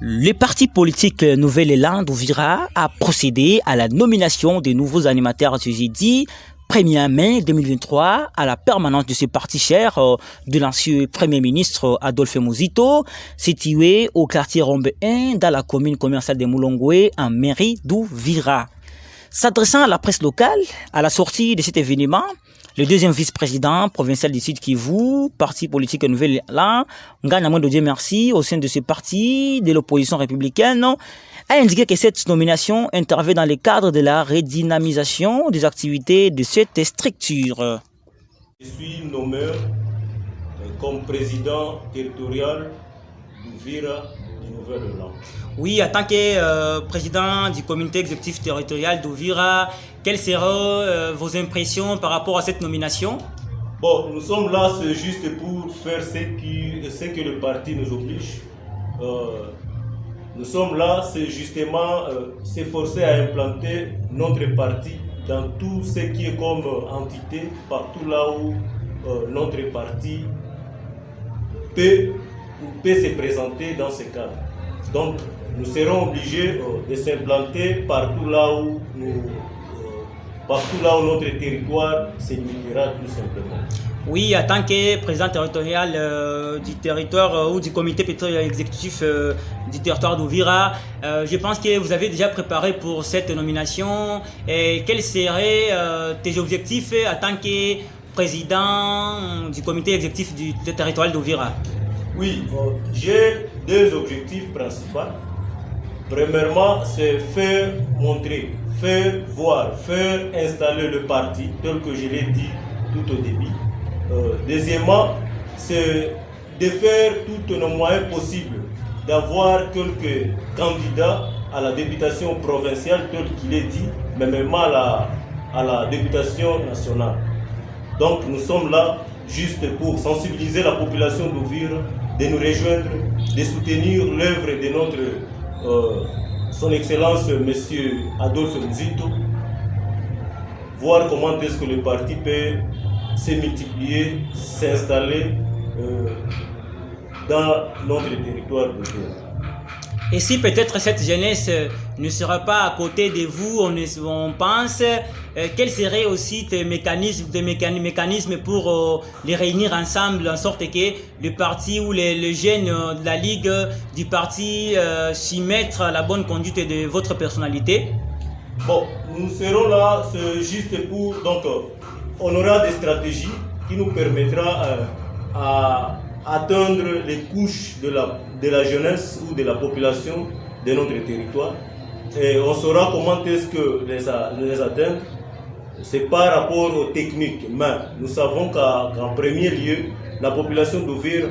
Le parti politique Nouvel Élan d'Ouvira a procédé à la nomination des nouveaux animateurs ce jeudi 1er mai 2023 à la permanence de ce parti cher de l'ancien Premier ministre Adolphe Muzito, situé au quartier Rombe 1 dans la commune commerciale de Moulongwe en mairie d'Ouvira. S'adressant à la presse locale, à la sortie de cet événement, le deuxième vice-président provincial du Sud Kivu, parti politique Nouvel Élan, Ngana Dieu merci, au sein de ce parti de l'opposition républicaine, a indiqué que cette nomination intervient dans le cadre de la redynamisation des activités de cette structure. Je suis nommé comme président territorial d'Ouvira du Nouvel Élan. Oui, en tant que président du comité exécutif territorial d'Ouvira, quelles seront vos impressions par rapport à cette nomination? Bon, nous sommes là, c'est juste pour faire ce que le parti nous oblige. Nous sommes là, c'est justement s'efforcer à implanter notre parti dans tout ce qui est comme entité, partout là où notre parti peut se présenter dans ce cadre. Donc, nous serons obligés de s'implanter partout là où notre territoire se limitera tout simplement. Oui, en tant que président territorial du territoire ou du comité exécutif du territoire d'Ouvira, je pense que vous avez déjà préparé pour cette nomination. Et quels seraient tes objectifs en tant que président du comité exécutif du territoire d'Ouvira? Oui, j'ai deux objectifs principaux. Premièrement, c'est faire montrer, faire voir, faire installer le parti tel que je l'ai dit tout au début. Deuxièmement, c'est de faire tous nos moyens possibles d'avoir quelques candidats à la députation provinciale tel qu'il est dit, mais même à la députation nationale. Donc nous sommes là juste pour sensibiliser la population d'Ouvira, de nous rejoindre, de soutenir l'œuvre de notre son Excellence Monsieur Adolphe Muzito, voir comment est-ce que le parti peut se multiplier, s'installer dans notre territoire d'Ouvira. Et si peut-être cette jeunesse ne sera pas à côté de vous, on pense, quels seraient aussi tes mécanismes pour les réunir ensemble, en sorte que le parti ou les jeunes de la ligue du parti s'y mettent à la bonne conduite de votre personnalité? Bon, nous serons là, c'est juste pour... Donc, on aura des stratégies qui nous permettra à atteindre les couches de la jeunesse ou de la population de notre territoire. Et on saura comment est-ce que les atteindre. C'est par rapport aux techniques. Mais nous savons qu'en premier lieu, la population d'Ouvira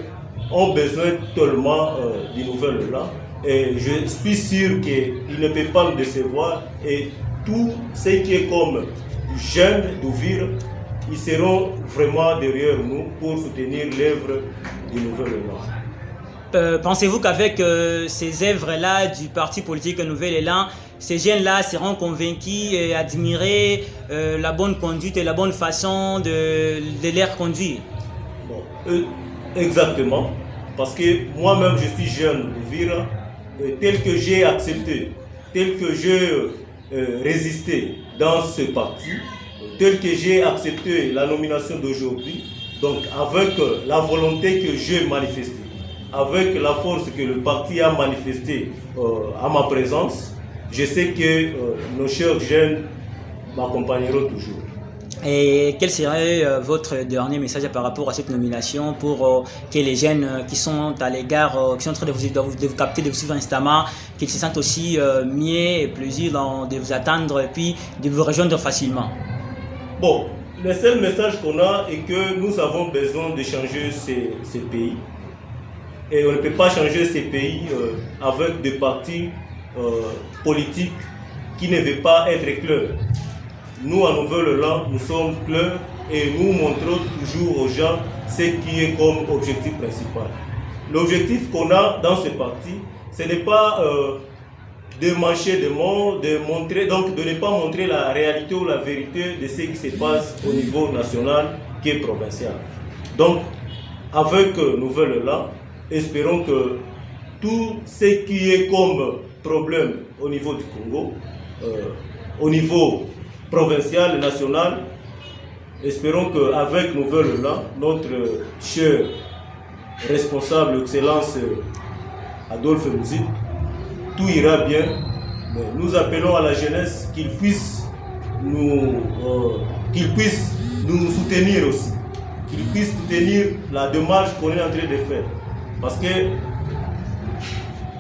a besoin tellement du Nouvel Élan. Et je suis sûr qu'il ne peut pas nous décevoir. Et tout ce qui est comme jeunes d'Ouvira, ils seront vraiment derrière nous pour soutenir l'œuvre du Nouvel Élan. Pensez-vous qu'avec ces œuvres-là du parti politique Nouvel Élan, ces jeunes-là seront convaincus et admirer la bonne conduite et la bonne façon de les conduire? Bon, exactement, parce que moi-même je suis jeune d'Ouvira, tel que j'ai accepté, tel que j'ai résisté dans ce parti, tel que j'ai accepté la nomination d'aujourd'hui, donc avec la volonté que j'ai manifestée, avec la force que le parti a manifestée à ma présence, je sais que nos chers jeunes m'accompagneront toujours. Et quel serait votre dernier message par rapport à cette nomination pour que les jeunes qui sont à l'égard, qui sont en train de vous capter, de vous suivre instamment, qu'ils se sentent aussi mieux et plaisir de vous attendre et puis de vous rejoindre facilement? Bon, le seul message qu'on a est que nous avons besoin de changer ces pays. Et on ne peut pas changer ces pays avec des partis politiques qui ne veulent pas être clairs. Nous, à Nouvel Élan, nous sommes clairs et nous montrons toujours aux gens ce qui est comme objectif principal. L'objectif qu'on a dans ce parti, ce n'est pas de mancher des mots, donc de ne pas montrer la réalité ou la vérité de ce qui se passe au niveau national qui est provincial. Donc, avec Nouvel Élan, espérons que tout ce qui est comme problème au niveau du Congo, au niveau provincial et national. Espérons qu'avec Nouvel Élan, notre cher responsable, Excellence Adolphe Muzito, tout ira bien. Mais nous appelons à la jeunesse qu'ils puissent nous soutenir aussi, qu'ils puissent soutenir la démarche qu'on est en train de faire. Parce que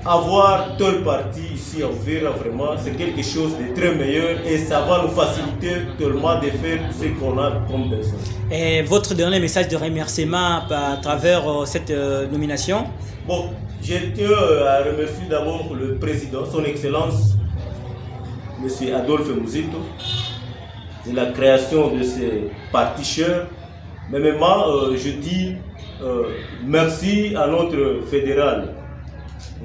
avoir tel parti ici à Uvira, vraiment, c'est quelque chose de très meilleur et ça va nous faciliter tellement de faire ce qu'on a comme besoin. Et votre dernier message de remerciement à travers cette nomination? Bon, je tiens à remercier d'abord le président, son Excellence, M. Adolphe Muzito, de la création de ces partis chers. Mais même, je dis merci à notre fédéral,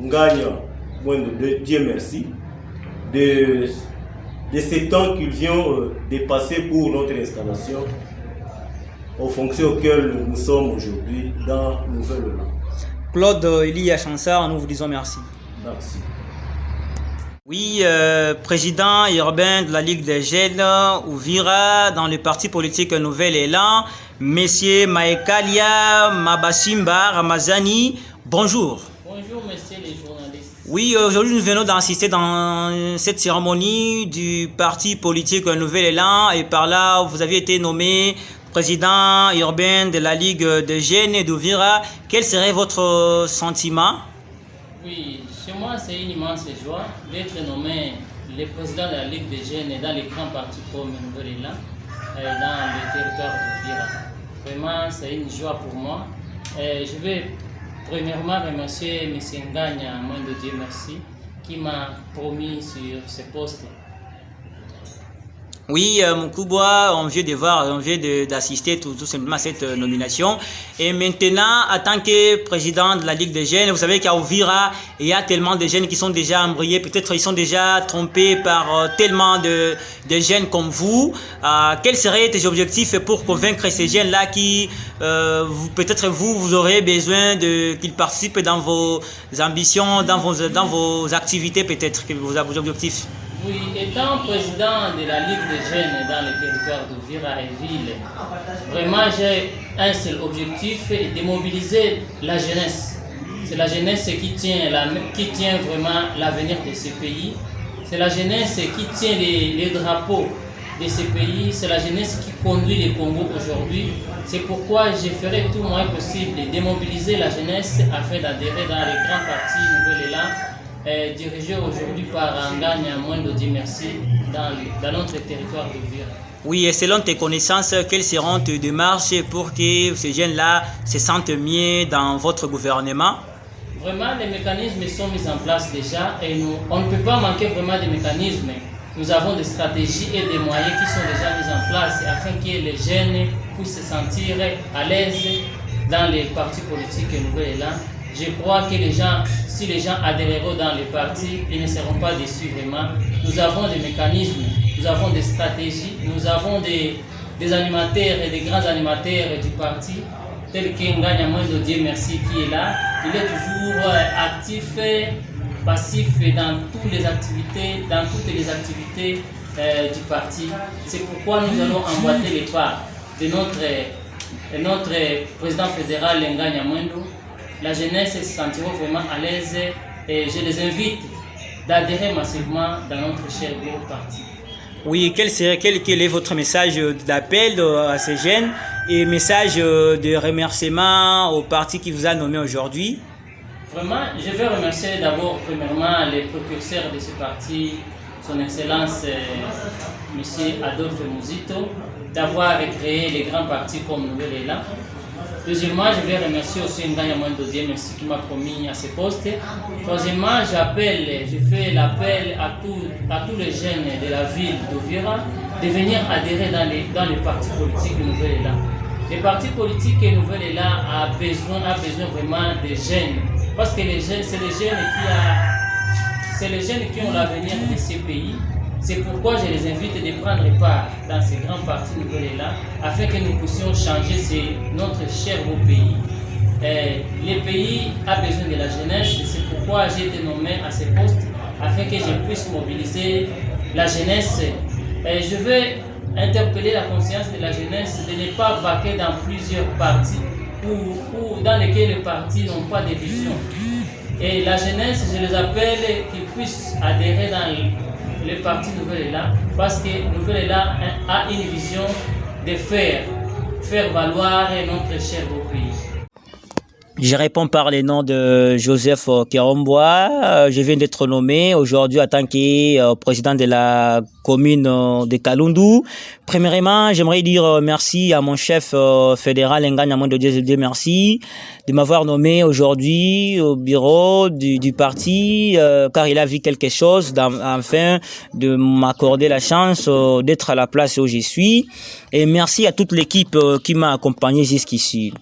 Nganya Mwendo, Dieu merci, de ces temps qu'il vient de passer pour notre installation aux fonctions auxquelles nous sommes aujourd'hui dans Nouvel Élan. Claude Elia Chansard, nous vous disons merci. Merci. Oui, président urbain de la Ligue des Jeunes Uvira dans le parti politique Nouvel Élan, Monsieur Maekalia Mabasimba Ramazani, bonjour. Bonjour, messieurs les journalistes. Oui, aujourd'hui nous venons d'assister dans cette cérémonie du parti politique Nouvel Élan et par là vous avez été nommé président urbain de la Ligue des Jeunes d'Uvira. Quel serait votre sentiment? Oui, chez moi c'est une immense joie d'être nommé le président de la Ligue des Jeunes dans les grands partis comme Nouvel Élan dans le territoire d'Uvira. Vraiment c'est une joie pour moi. Je vais premièrement remercier M. Nganya Mwendo, Dieu merci, qui m'a promis sur ce poste. Oui, Moukouboua, on vient d'assister tout simplement à cette nomination. Et maintenant, en tant que président de la Ligue des Jeunes, vous savez qu'à Uvira, il y a tellement de jeunes qui sont déjà embrouillés. Peut-être ils sont déjà trompés par tellement de jeunes comme vous. Quels seraient tes objectifs pour convaincre ces jeunes-là qui, peut-être vous aurez besoin qu'ils participent dans vos ambitions, dans vos activités peut-être, vos objectifs? Oui, étant président de la Ligue des Jeunes dans le territoire d'Uvira et ville, vraiment j'ai un seul objectif, de mobiliser la jeunesse. C'est la jeunesse qui tient vraiment l'avenir de ce pays. C'est la jeunesse qui tient les drapeaux de ce pays. C'est la jeunesse qui conduit le Congo aujourd'hui. C'est pourquoi je ferai tout le moins possible de mobiliser la jeunesse afin d'adhérer dans les grands partis Nouvel Élan, dirigé aujourd'hui par Nganya Mwendo, Dieu merci, dans notre territoire d'Uvira. Oui, et selon tes connaissances, quelles seront tes démarches pour que ces jeunes-là se sentent mieux dans votre gouvernement? Vraiment, les mécanismes sont mis en place déjà et on ne peut pas manquer vraiment des mécanismes. Nous avons des stratégies et des moyens qui sont déjà mis en place afin que les jeunes puissent se sentir à l'aise dans les partis politiques Nouvel Élan. Je crois que si les gens adhéreront dans les partis, ils ne seront pas déçus vraiment. Nous avons des mécanismes, nous avons des stratégies, nous avons des animateurs et des grands animateurs du parti, tels que Nganya Mwendo, Dieu merci, qui est là. Il est toujours actif, passif dans toutes les activités du parti. C'est pourquoi nous allons emboîter les pas de notre président fédéral Nganya Mwendo. La jeunesse se sentira vraiment à l'aise et je les invite d'adhérer massivement dans notre cher beau parti. Oui, quel est votre message d'appel à ces jeunes et message de remerciement au parti qui vous a nommé aujourd'hui? Vraiment, je vais remercier d'abord, premièrement, les précurseurs de ce parti, son Excellence M. Adolphe Muzito, d'avoir créé les grands partis comme Nouvel Élan. Deuxièmement, je vais remercier aussi Nganya Mwendo, Dieu merci, qui m'a promis à ce poste. Troisièmement, je fais l'appel à tous les jeunes de la ville d'Uvira de venir adhérer dans les partis politiques Nouvel Élan. Les partis politiques Nouvel Élan a besoin vraiment des jeunes, parce que les jeunes, c'est les jeunes qui ont l'avenir de ces pays. C'est pourquoi je les invite de prendre part dans ces grands partis Nouvel Élan afin que nous puissions changer notre cher beau pays. le pays a besoin de la jeunesse et c'est pourquoi j'ai été nommé à ce poste afin que je puisse mobiliser la jeunesse. Et je veux interpeller la conscience de la jeunesse de ne pas vaquer dans plusieurs partis ou dans lesquels les partis n'ont pas de vision. Et la jeunesse, je les appelle qu'ils puissent adhérer dans le parti Nouvel Élan parce que Nouvel Élan a une vision de faire valoir notre cher beau pays. Je réponds par les noms de Joseph Kerombois. Je viens d'être nommé aujourd'hui en tant que président de la commune de Kalundu. Premièrement, j'aimerais dire merci à mon chef fédéral Ngagne Mwendo Dieu, merci de m'avoir nommé aujourd'hui au bureau du parti car il a vu quelque chose afin de m'accorder la chance d'être à la place où je suis. Et merci à toute l'équipe qui m'a accompagné jusqu'ici.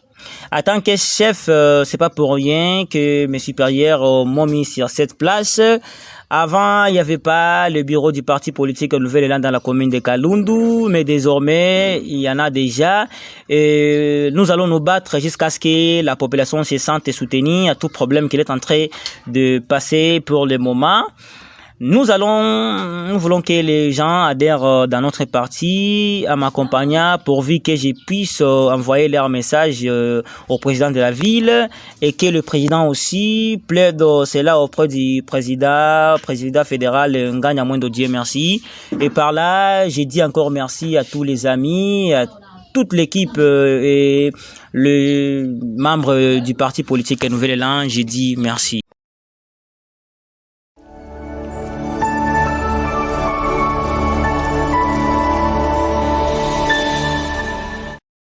En tant que chef, c'est pas pour rien que mes supérieurs m'ont mis sur cette place. Avant, il n'y avait pas le bureau du parti politique Nouvel Élan dans la commune de Kalundu, mais désormais, il y en a déjà. Et nous allons nous battre jusqu'à ce que la population se sente soutenue à tout problème qu'elle est en train de passer pour le moment. Nous voulons que les gens adhèrent dans notre parti à m'accompagner pourvu que je puisse envoyer leur message au président de la ville et que le président aussi plaide cela auprès du président fédéral Ngagne Mwendo Dieu, merci. Et par là, j'ai dit encore merci à tous les amis, à toute l'équipe et le membre du parti politique Nouvel Élan, j'ai dit merci.